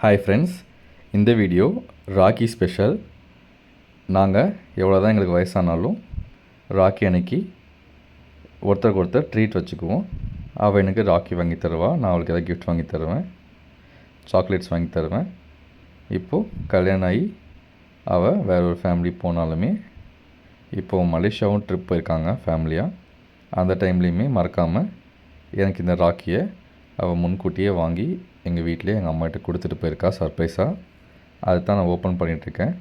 Hi friends, இந்த video rakhi special. நாங்கள் எவ்வளோ தான் எங்களுக்கு வயசானாலும் ராக்கி அன்னைக்கு ஒருத்தருக்கு ஒருத்தர் ட்ரீட் வச்சுக்குவோம். அவள் எனக்கு ராக்கி வாங்கி தருவாள், நான் அவளுக்கு எதாவது கிஃப்ட் வாங்கி தருவேன், சாக்லேட்ஸ் வாங்கி தருவேன். இப்போது கல்யாணம் ஆகி அவள் வேற ஒரு ஃபேமிலி போனாலுமே, இப்போது மலேசியாவும் ட்ரிப் போயிருக்காங்க ஃபேமிலியாக. அந்த டைம்லேயுமே மறக்காமல் எனக்கு இந்த ராக்கியை அவள் முன்கூட்டியே வாங்கி எங்கள் வீட்டிலே எங்கள் அம்மாகிட்ட கொடுத்துட்டு போயிருக்கா சர்ப்ரைஸாக. அதை தான் நான் ஓப்பன் பண்ணிகிட்ருக்கேன்.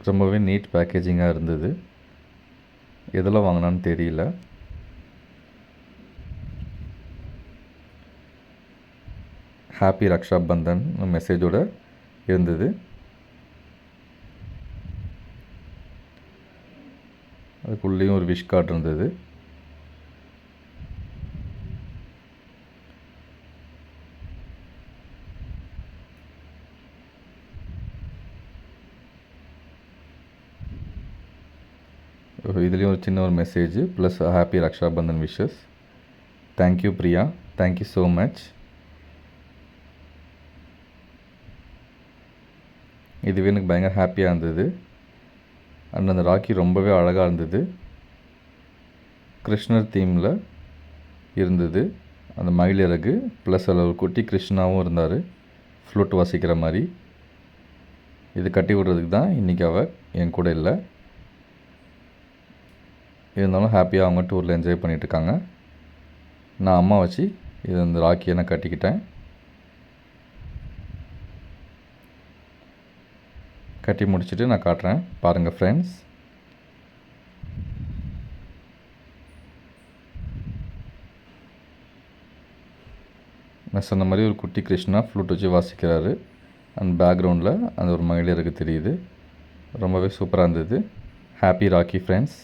ரொம்பவே நீட் பேக்கேஜிங்காக இருந்தது. எதில் வாங்கினான்னு தெரியல. ஹாப்பி ரக்ஷா பந்தன் மெசேஜோடு இருந்தது. அதுக்குள்ளேயும் ஒரு விஷ் கார்டு இருந்தது. இதுலேயும் ஒரு சின்ன ஒரு message plus happy Raksha Bandhan wishes. Thank you Priya, thank you so much. இதுவே எனக்கு பயங்கர ஹாப்பியாக இருந்தது. அண்ட் அந்த ராக்கி ரொம்பவே அழகாக இருந்தது. கிருஷ்ணர் தீமில் இருந்தது. அந்த மயிலிறகு ப்ளஸ் அதில் ஒரு குட்டி கிருஷ்ணாவும் இருந்தார், ஃப்ளூட் வாசிக்கிற மாதிரி. இது கட்டி விடுறதுக்கு தான் இன்றைக்கி அவள் என் கூட இல்லை. இருந்தாலும் ஹாப்பியாக அவங்க டூரில் என்ஜாய் பண்ணிகிட்ருக்காங்க. நான் அம்மா வச்சு இது அந்த ராக்கியை நான் கட்டிக்கிட்டேன். கட்டி முடிச்சுட்டு நான் காட்டுறேன், பாருங்கள் ஃப்ரெண்ட்ஸ். நான் சொன்ன மாதிரி ஒரு குட்டி கிருஷ்ணா ஃப்ளூட் வச்சு வாசிக்கிறாரு. அந்த பேக்ரவுண்டில் அந்த ஒரு மயிலிறகு தெரியுது. ரொம்பவே சூப்பராக இருந்தது. Happy Rakhi friends.